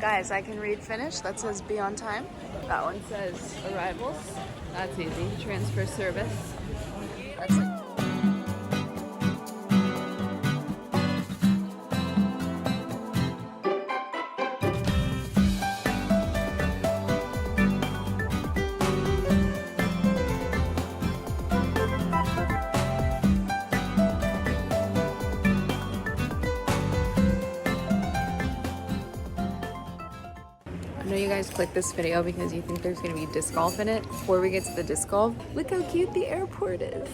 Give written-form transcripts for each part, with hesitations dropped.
Guys, I can read Finnish. That says be on time. That one says arrivals. That's easy. Transfer service. That's it. I know you guys clicked this video because you think there's gonna be disc golf in it. Before we get to the disc golf, look how cute the airport is.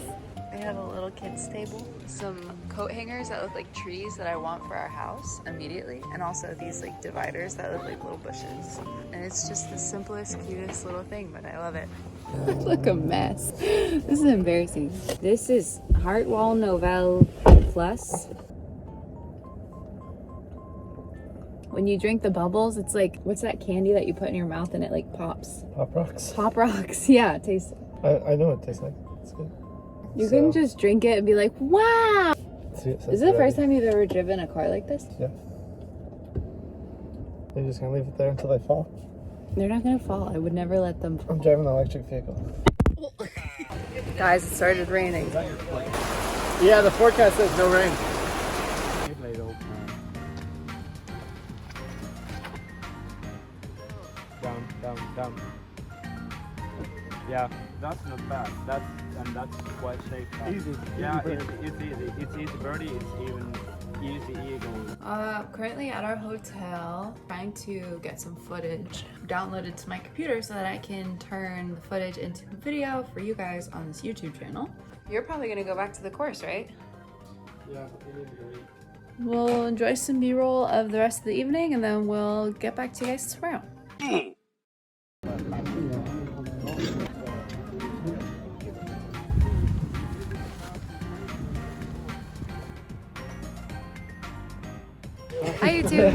We have a little kids table, some coat hangers that look like trees that I want for our house immediately, and also these like dividers that look like little bushes. And it's just the simplest, cutest little thing, but I love it. Look a mess. This is embarrassing. This is Heartwall Novell Plus. When you drink the bubbles, it's like, what's that candy that you put in your mouth and it like pops? Pop Rocks. Pop Rocks, yeah, it tastes. I know what it tastes like. It's good. You can just drink it and be like, wow! Is it the first time you've ever driven a car like this? Yeah. You're just gonna leave it there until they fall? They're not gonna fall. I would never let them fall. I'm driving an electric vehicle. Guys, it started raining. Yeah, the forecast says no rain. Down. Yeah, that's not bad. That's quite safe. Easy. Yeah, it's easy. It's easy birdie. It's even easy eagle. Currently at our hotel, trying to get some footage downloaded to my computer so that I can turn the footage into a video for you guys on this YouTube channel. You're probably gonna go back to the course, right? Yeah, we need to go eat. We'll enjoy some B-roll of the rest of the evening and then we'll get back to you guys tomorrow. Hi YouTube!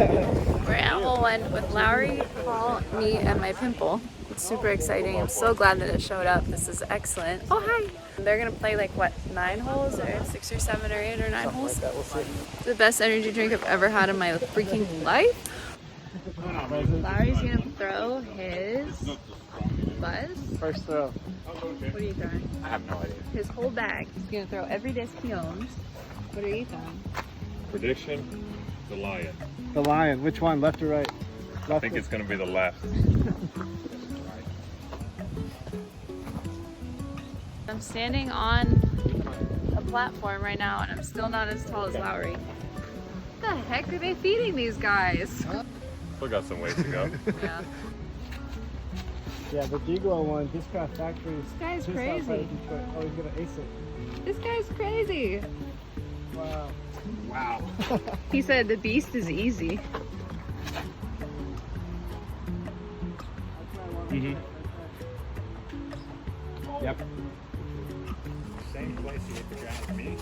We're at Hole 1 with Lowry, Paul, me, and my pimple. It's super exciting. I'm so glad that it showed up. This is excellent. Oh, hi! They're gonna play like what, 9 holes or 6 or 7 or 8 or 9 holes? Like that, we'll see. The best energy drink I've ever had in my freaking life. Lowry's gonna throw his buzz. First throw. What are you throwing? I have no idea. His whole bag. He's gonna throw every disc he owns. What are you throwing? Prediction, the lion. The lion. Which one? Left or right? Left. I think it's going to be the left. I'm standing on a platform right now and I'm still not as tall as Lowry. What the heck are they feeding these guys? Still got some ways to go. Yeah. Yeah, the Deaglo one, Discraft Factory. This guy's just crazy. outside Detroit. Oh, he's gonna ace it. This guy's crazy. Wow. Wow. He said the beast is easy. Yep. Same place you hit the ground as me.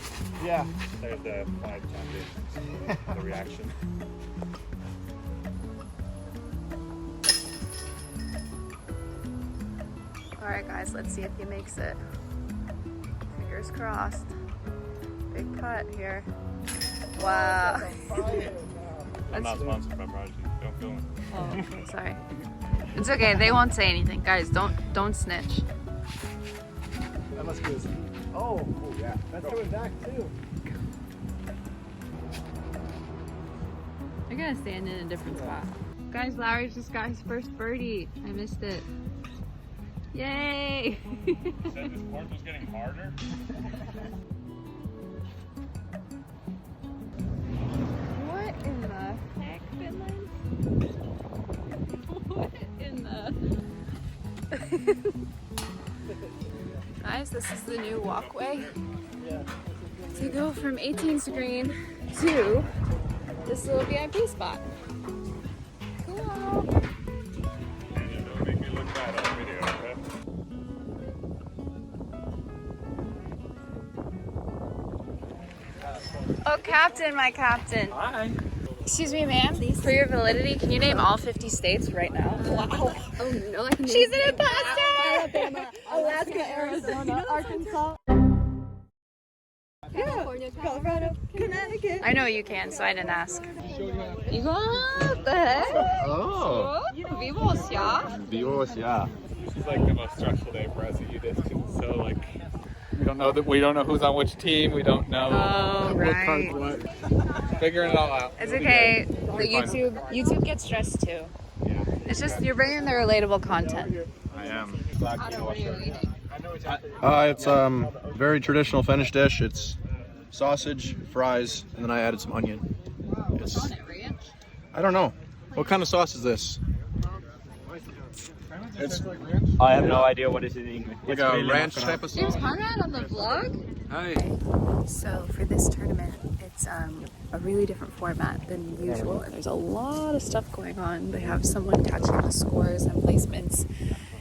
Yeah. There's the 5 times the reaction. Alright guys, let's see if he makes it. Fingers crossed. Big putt here. Wow. I'm not sponsored by Prodigy. Don't film it. Oh, sorry. It's okay, they won't say anything. Guys, don't snitch. That must be his. Oh, yeah. That's coming back too. They're gonna stand in a different spot. Guys, Lowry just got his first birdie. I missed it. Yay! You said this course was getting harder? What in the heck, Finland? What in the... Guys, this is the new walkway to go from 18th green to this little VIP spot. Cool! And don't make me look bad on video, okay? Oh, Captain, my Captain. Hi. Excuse me, ma'am. For your validity, can you name all 50 states right now? Wow. Oh no, I can She's an imposter! Alabama, Alaska, Arizona, Arkansas, California, Colorado, Connecticut. I know you can, so I didn't ask. You go, what the heck? Oh. Dios, yeah. This is like the most stressful day for us at UDisc because it's so like we don't know who's on which team. We don't know what cards what. Figuring it all out. It's It'll be okay. good. It'll The be fun. YouTube gets stressed too. Yeah. It's just you're bringing the relatable content. I am. I It's very traditional Finnish dish. It's sausage, fries, and then I added some onion. It's, I don't know. What kind of sauce is this? It's I have no idea what is in English. like a ranch type of sauce. Conrad on the vlog? Hi. So for this tournament, it's a really different format than usual. And there's a lot of stuff going on. They have someone catching the scores and placements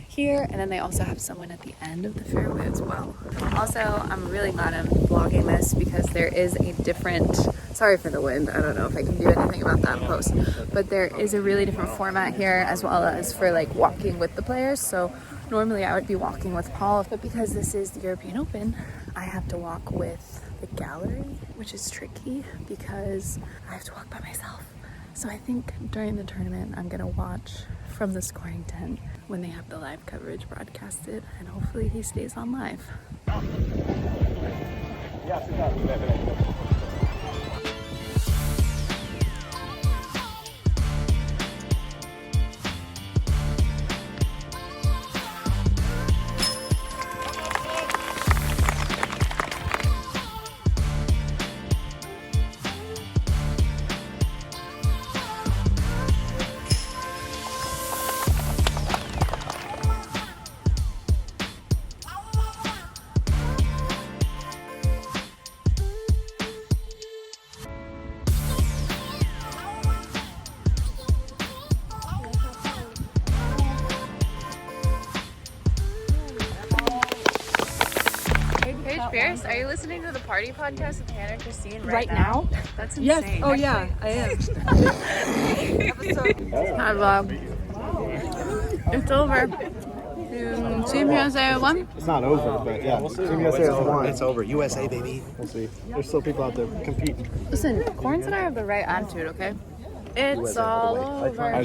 here, and then they also have someone at the end of the fairway as well. Also, I'm really glad I'm vlogging this because there is a different, sorry for the wind, I don't know if I can do anything about that in post, but there is a really different format here as well as for like walking with the players. So normally I would be walking with Paul, but because this is the European Open, I have to walk with the gallery, which is tricky because I have to walk by myself. So I think during the tournament, I'm gonna watch from the scoring tent when they have the live coverage broadcasted, and hopefully he stays on live. Bears, are you listening to the party podcast with Hannah and Christine right now? That's insane. Yes. Oh yeah, I am. Hi vlog. It's over. Team USA won. It's not over, but yeah. Team USA has won. It's over. USA, baby. We'll see. There's still people out there competing. Listen, Corns and I have the right attitude, okay? It's all over.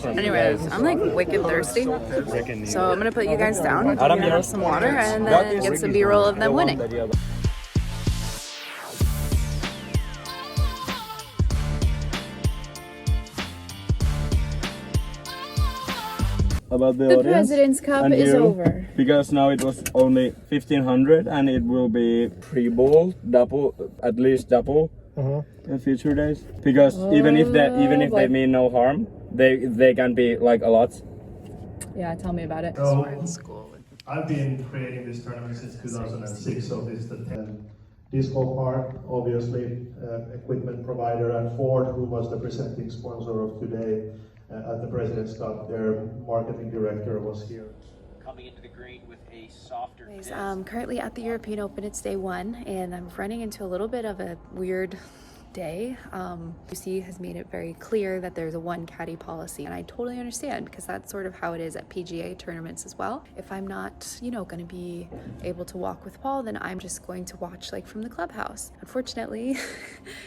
Anyways, I'm like wicked thirsty, so I'm gonna put you guys down, get some water, and then get some B-roll of them winning. About the The audience. President's Cup And is you? over. Because now it was only 1500 and it will be pre-bowl, double, at least double in future days. Because even if they mean no harm, they can be like a lot. Yeah, tell me about it. So, I've been creating this tournament since 2006, so this is the 10th. Disco Park, obviously, equipment provider, and Ford, who was the presenting sponsor of today at the President's Cup, their marketing director was here. Coming into the green with a softer Currently at the European Open, it's day one, and I'm running into a little bit of a weird day. UC has made it very clear that there's a one caddy policy, and I totally understand because that's sort of how it is at PGA tournaments as well. If I'm not, going to be able to walk with Paul, then I'm just going to watch like from the clubhouse. Unfortunately,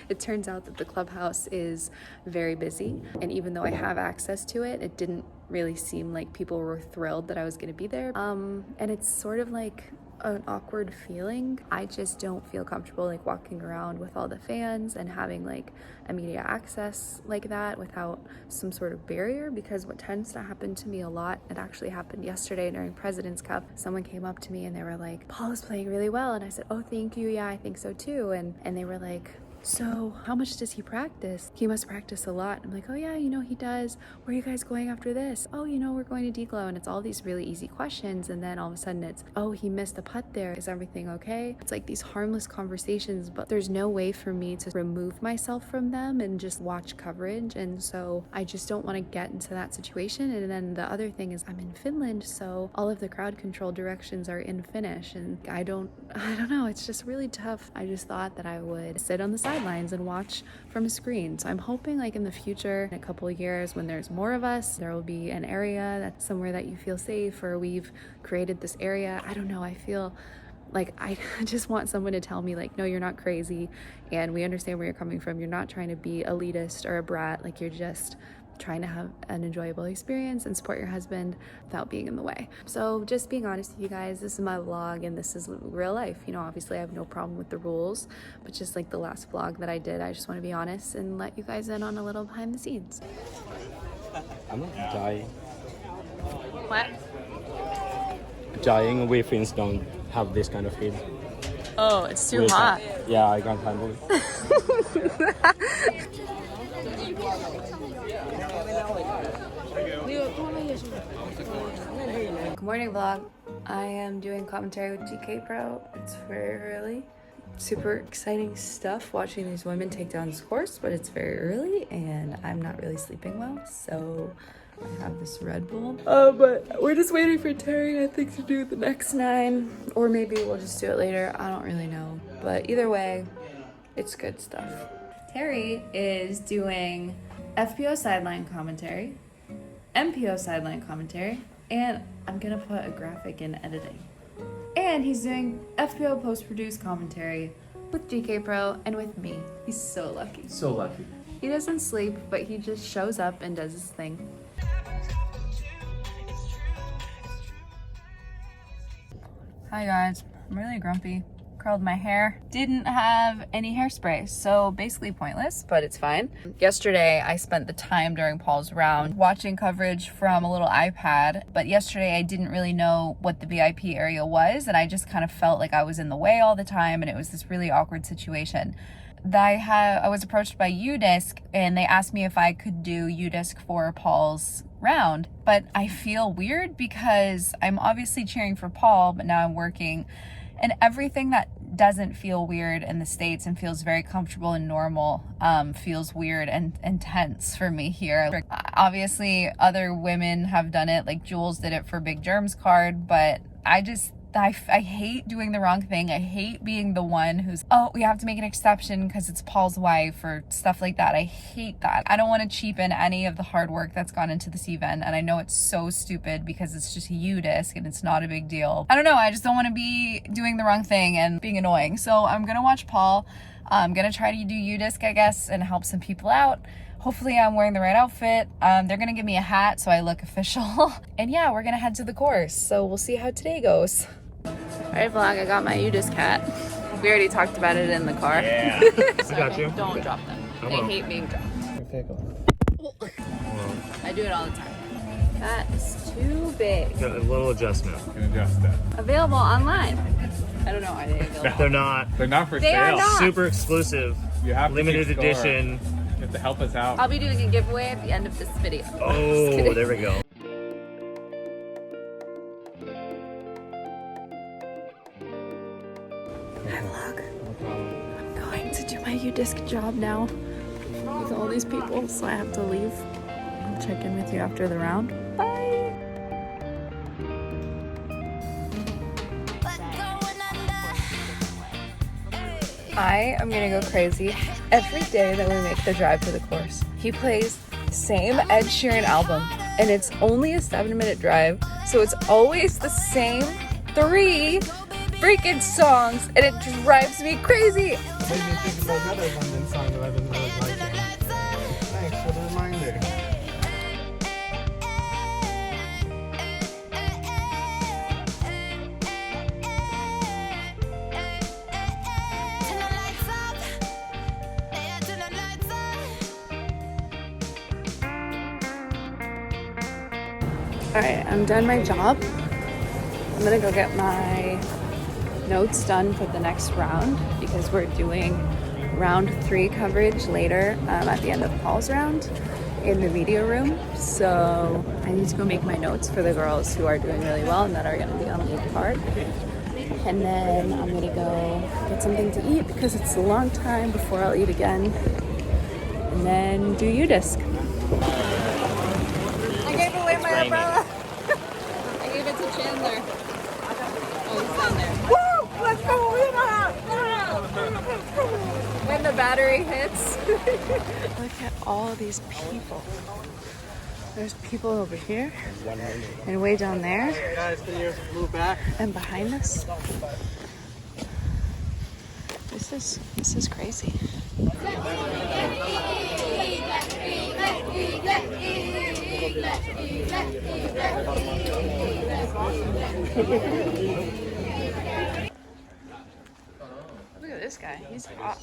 it turns out that the clubhouse is very busy, and even though I have access to it, it didn't really seem like people were thrilled that I was going to be there. And it's sort of like an awkward feeling. I just don't feel comfortable like walking around with all the fans and having like immediate access like that without some sort of barrier, because what tends to happen to me a lot, it actually happened yesterday during President's Cup, someone came up to me and they were like, Paul is playing really well, and I said, oh thank you, yeah I think so too, and they were like, so how much does he practice? He must practice a lot. I'm like, oh yeah, he does. Where are you guys going after this? Oh, we're going to Declo. And it's all these really easy questions. And then all of a sudden it's, oh, he missed a putt there. Is everything okay? It's like these harmless conversations, but there's no way for me to remove myself from them and just watch coverage. And so I just don't want to get into that situation. And then the other thing is I'm in Finland, so all of the crowd control directions are in Finnish. And I don't know. It's just really tough. I just thought that I would sit on the sidelines and watch from a screen. So I'm hoping like in the future, in a couple of years, when there's more of us, there will be an area that's somewhere that you feel safe, or we've created this area. I don't know. I feel like I just want someone to tell me like, no, you're not crazy, and we understand where you're coming from. You're not trying to be elitist or a brat. Like, you're just trying to have an enjoyable experience and support your husband without being in the way. So just being honest with you guys, this is my vlog and this is real life. You know, obviously I have no problem with the rules, but just like the last vlog that I did, I just want to be honest and let you guys in on a little behind the scenes. I'm not dying. What? Dying, we Finns don't have this kind of heat. Oh, it's too hot. Yeah, I can't handle it. Good morning vlog. I am doing commentary with GK Pro. It's very early. Super exciting stuff watching these women take down this course, but it's very early and I'm not really sleeping well, so I have this Red Bull. But we're just waiting for Terry, I think, to do the next 9, or maybe we'll just do it later. I don't really know, but either way, it's good stuff. Terry is doing FPO sideline commentary, MPO sideline commentary, and I'm gonna put a graphic in editing. And he's doing FPO post-produced commentary with GK Pro and with me. He's so lucky. So lucky. He doesn't sleep, but he just shows up and does his thing. Hi guys, I'm really grumpy. Curled my hair. Didn't have any hairspray, so basically pointless, but it's fine. Yesterday, I spent the time during Paul's round watching coverage from a little iPad, but yesterday I didn't really know what the VIP area was, and I just kind of felt like I was in the way all the time, and it was this really awkward situation. I was approached by UDisk, and they asked me if I could do UDisk for Paul's round, but I feel weird because I'm obviously cheering for Paul, but now I'm working, and everything that doesn't feel weird in the States and feels very comfortable and normal feels weird and intense for me here. Obviously other women have done it, like Jules did it for Big Germ's card, but I hate doing the wrong thing. I hate being the one who's, oh, we have to make an exception because it's Paul's wife or stuff like that. I hate that. I don't want to cheapen any of the hard work that's gone into this event. And I know it's so stupid because it's just UDisk and it's not a big deal. I don't know. I just don't want to be doing the wrong thing and being annoying. So I'm going to watch Paul. I'm going to try to do UDisk, I guess, and help some people out. Hopefully I'm wearing the right outfit. They're gonna give me a hat so I look official. And yeah, we're gonna head to the course. So we'll see how today goes. All right, vlog, I got my UDisk hat. We already talked about it in the car. Yeah. I got you. Don't drop them. They hate being dropped. I do it all the time. That is too big. Got a little adjustment. You can adjust that. Available online. I don't know, are they available? They're not. They're not for They sale. are not. Super exclusive. You have to Limited keep score. edition. You have to help us out. I'll be doing a giveaway at the end of this video. Oh, there we go. Hi vlog. I'm going to do my UDisk job now with all these people, so I have to leave. I'll check in with you after the round. Bye! I am gonna go crazy every day that we make the drive to the course. He plays the same Ed Sheeran album, and it's only a 7-minute drive, so it's always the same 3 freaking songs, and it drives me crazy. Made me think about another London song that I've been really liking. Thanks for the reminder. Alright, I'm done my job. I'm gonna go get my notes done for the next round because we're doing round 3 coverage later at the end of Paul's round in the media room. So I need to go make my notes for the girls who are doing really well and that are gonna be on the card. And then I'm gonna go get something to eat because it's a long time before I'll eat again. And then do UDisk. I gave away my umbrella. I gave it to Chandler. Oh, he's down there. Woo! Let's go! When the battery hits. Look at all of these people. There's people over here. And way down there. Guys, can you move back? And behind us. This is crazy. Look at this guy. He's hot.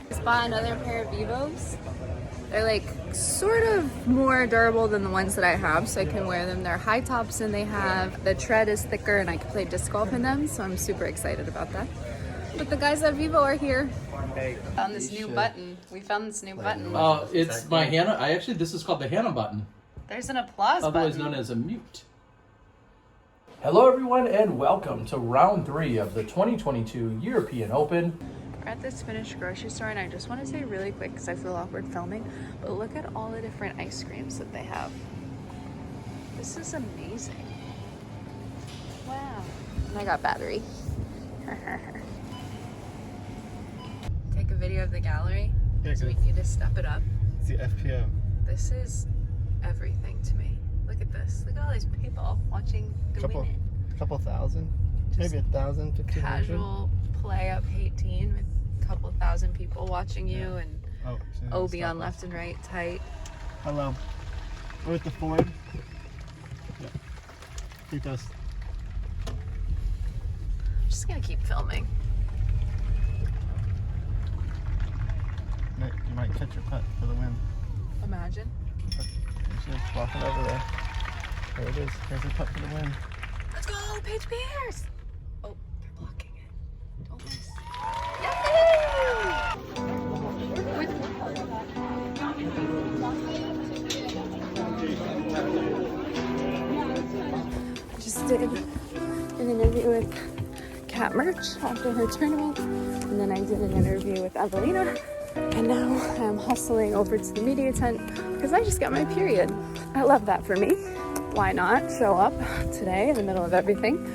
Just bought another pair of Vivos. They're like sort of more durable than the ones that I have, so I can wear them. They're high tops and they have, the tread is thicker and I can play disc golf in them, so I'm super excited about that. But the guys at Vivo are here. Found this new button. We found this new button. It's my Hannah. This is called the Hannah button, There's an applause otherwise button. known as a mute. Hello, everyone, and welcome to round 3 of the 2022 European Open. We're at this Finnish grocery store, and I just want to say really quick because I feel awkward filming, but look at all the different ice creams that they have. This is amazing. Wow. And I got battery. Take a video of the gallery, because we need to step it up. It's the FPO. This is everything to me. Look at this. Look at all these people watching the women. Couple thousand, maybe 1,000, 1,500. Casual play up 18 with a couple thousand people watching you, and Obi on left and right tight. Hello. We're at the Ford. Yeah. Keep us. I'm just gonna keep filming. You might catch your putt for the win. Imagine. She's walking over there. There it is. There's your putt for the win. Let's go, Paige Pierce! Oh, you're blocking it. Don't miss. Just did an interview with Cat Merch after her tournament, and then I did an interview with Evelina, and now I'm hustling over to the media tent because I just got my period. I love that for me. Why not show up today in the middle of everything?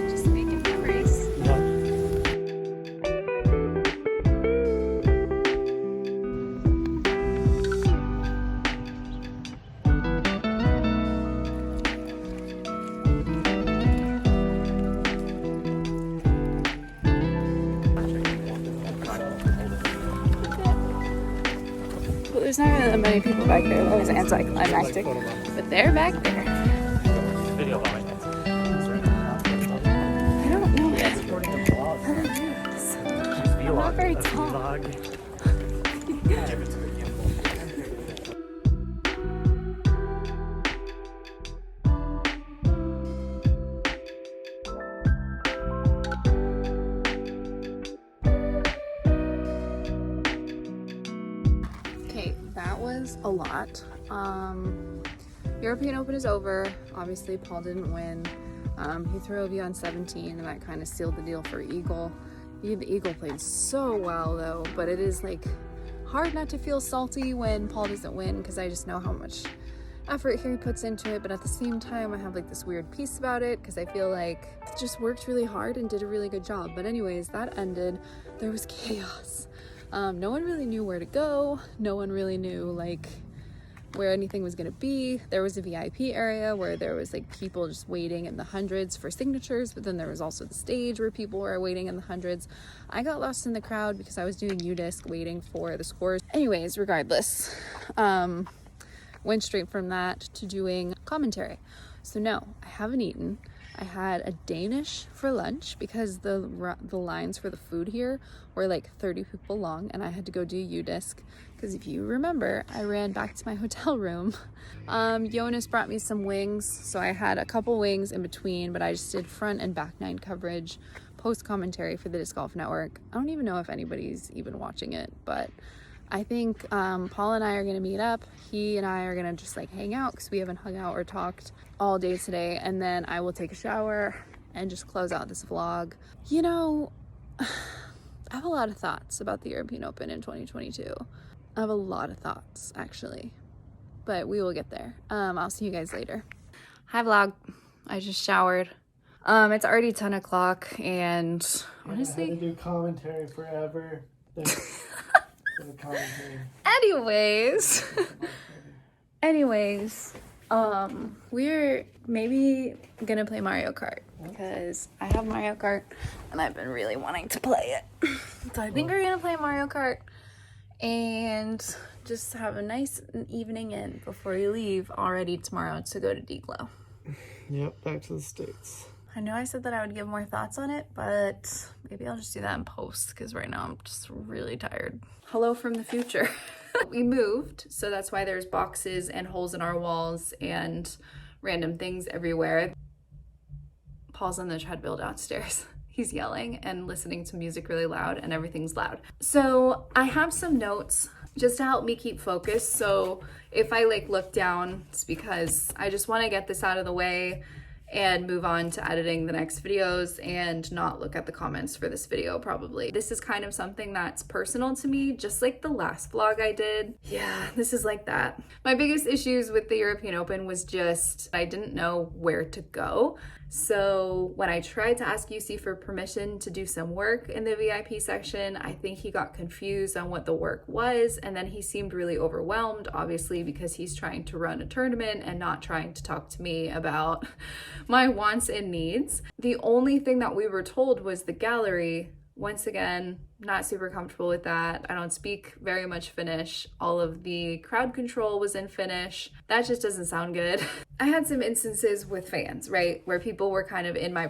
Just making memories. Well, there's not really that many people back there. That was anticlimactic. But they're back there. I don't know yet. I'm not very tall. Okay, that was a lot. European Open is over. Obviously, Paul didn't win. He threw OB on 17, and that kind of sealed the deal for Eagle. The Eagle played so well, though, but it is like hard not to feel salty when Paul doesn't win, because I just know how much effort he puts into it. But at the same time, I have like this weird peace about it, because I feel like it just worked really hard and did a really good job. But anyways, that ended. There was chaos. No one really knew where to go. No one really knew like where anything was gonna be. There was a VIP area where there was like people just waiting in the hundreds for signatures, but then there was also the stage where people were waiting in the hundreds. I got lost in the crowd because I was doing udisk waiting for the scores. Anyways, regardless, went straight from that to doing commentary. So no, I haven't eaten. I had a Danish for lunch because the lines for the food here were like 30 people long, and I had to go do udisk because if you remember, I ran back to my hotel room. Jonas brought me some wings, so I had a couple wings in between, but I just did front and back nine coverage, post commentary for the Disc Golf Network. I don't even know if anybody's even watching it, but I think Paul and I are gonna meet up. He and I are gonna just like hang out because we haven't hung out or talked all day today, and then I will take a shower and just close out this vlog. You know, I have a lot of thoughts about the European Open in 2022. I have a lot of thoughts actually, but we will get there. I'll see you guys later. Hi vlog, I just showered. It's already 10 o'clock and honestly, I had to do commentary forever. For the commentary. Anyways, we're maybe gonna play Mario Kart because I have Mario Kart and I've been really wanting to play it. So I think we're gonna play Mario Kart and just have a nice evening in before we leave already tomorrow to go to Deglow. Yep, back to the States. I know I said that I would give more thoughts on it, but maybe I'll just do that in post because right now I'm just really tired. Hello from the future. We moved, so that's why there's boxes and holes in our walls and random things everywhere. Paul's on the treadmill downstairs. He's yelling and listening to music really loud and everything's loud. So I have some notes just to help me keep focused. So if I like look down, it's because I just want to get this out of the way and move on to editing the next videos and not look at the comments for this video probably. This is kind of something that's personal to me, just like the last vlog I did. Yeah, this is like that. My biggest issues with the European Open was just I didn't know where to go. So when I tried to ask UC for permission to do some work in the VIP section, I think he got confused on what the work was, and then he seemed really overwhelmed, obviously because he's trying to run a tournament and not trying to talk to me about my wants and needs. The only thing that we were told was the gallery. Once again, not super comfortable with that. I don't speak very much Finnish. All of the crowd control was in Finnish. That just doesn't sound good. I had some instances with fans, right? Where people were kind of in my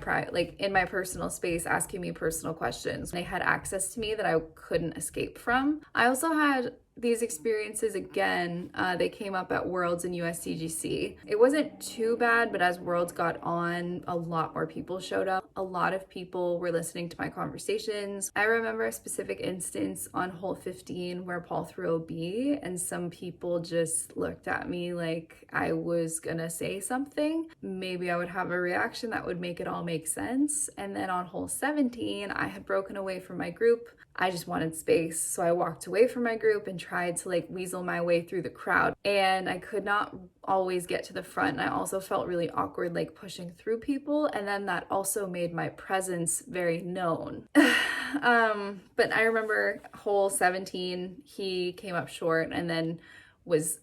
in my personal space asking me personal questions. They had access to me that I couldn't escape from. I also had these experiences again. They came up at Worlds and USDGC. It wasn't too bad, but as Worlds got on, a lot more people showed up. A lot of people were listening to my conversations. I remember a specific instance on hole 15 where Paul threw OB and some people just looked at me like I was gonna say something. Maybe I would have a reaction that would make it all make sense. And then on hole 17, I had broken away from my group. I just wanted space. So I walked away from my group and tried to like weasel my way through the crowd. And I could not always get to the front. And I also felt really awkward like pushing through people. And then that also made my presence very known. But I remember hole 17, he came up short and then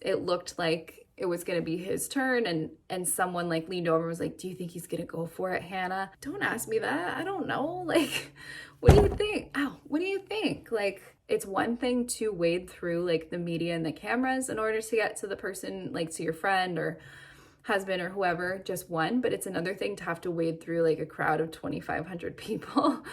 it looked like it was gonna be his turn and someone like leaned over and was like, do you think he's gonna go for it, Hannah? Don't ask me that, I don't know. Like, what do you think? Ow, what do you think? Like, it's one thing to wade through like the media and the cameras in order to get to the person, like to your friend or husband or whoever, just one, but it's another thing to have to wade through like a crowd of 2,500 people.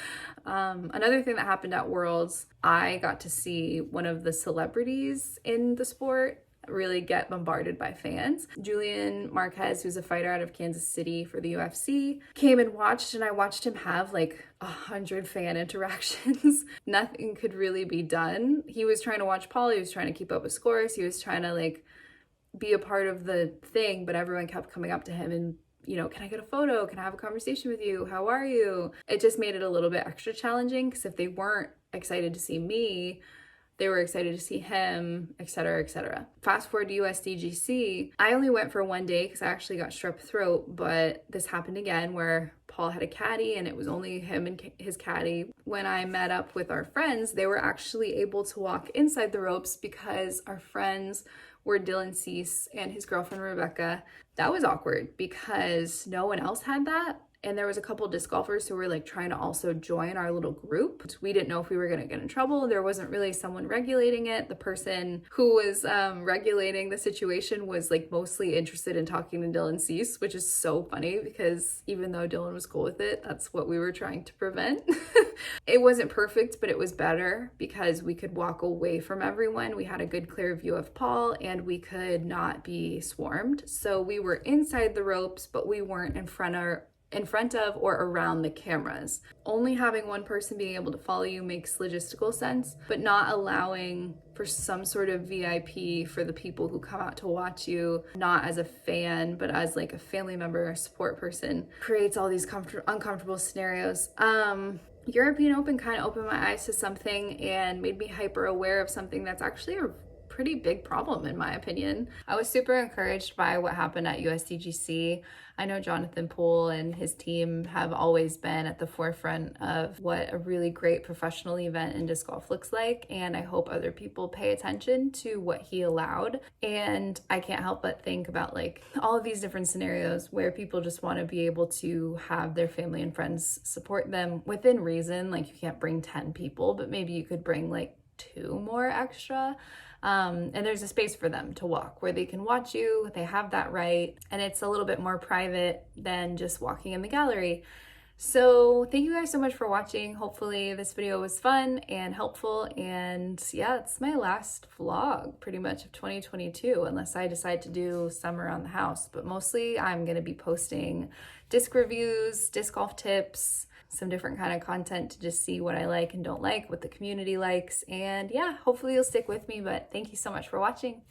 Another thing that happened at Worlds, I got to see one of the celebrities in the sport really get bombarded by fans. Julian Marquez, who's a fighter out of Kansas City for the UFC, came and watched, and I watched him have like 100 fan interactions. Nothing could really be done. He was trying to watch Paul, he was trying to keep up with scores, he was trying to like be a part of the thing, but everyone kept coming up to him and, you know, can I get a photo? Can I have a conversation with you? How are you? It just made it a little bit extra challenging because if they weren't excited to see me, they were excited to see him, etc., etc. Fast forward to USDGC, I only went for one day because I actually got strep throat, but this happened again where Paul had a caddy and it was only him and his caddy. When I met up with our friends, they were actually able to walk inside the ropes because our friends were Dylan Cease and his girlfriend Rebecca. That was awkward because no one else had that. And there was a couple disc golfers who were like trying to also join our little group. We didn't know if we were gonna get in trouble. There wasn't really someone regulating it. The person who was regulating the situation was like mostly interested in talking to Dylan Cease, which is so funny because even though Dylan was cool with it, that's what we were trying to prevent. It wasn't perfect, but it was better because we could walk away from everyone. We had a good clear view of Paul and we could not be swarmed. So we were inside the ropes, but we weren't in front of or around the cameras. Only having one person being able to follow you makes logistical sense, but not allowing for some sort of VIP for the people who come out to watch you, not as a fan, but as like a family member or support person, creates all these uncomfortable scenarios. European Open kind of opened my eyes to something and made me hyper aware of something that's actually a pretty big problem in my opinion. I was super encouraged by what happened at USDGC. I know Jonathan Poole and his team have always been at the forefront of what a really great professional event in disc golf looks like, and I hope other people pay attention to what he allowed. And I can't help but think about like all of these different scenarios where people just want to be able to have their family and friends support them within reason. Like you can't bring 10 people, but maybe you could bring like 2 more extra. And there's a space for them to walk where they can watch you, they have that right, and it's a little bit more private than just walking in the gallery. So thank you guys so much for watching. Hopefully this video was fun and helpful, and yeah, it's my last vlog pretty much of 2022 unless I decide to do some around the house, but mostly I'm gonna be posting disc reviews, disc golf tips, some different kind of content to just see what I like and don't like, what the community likes, and yeah, hopefully you'll stick with me. But thank you so much for watching.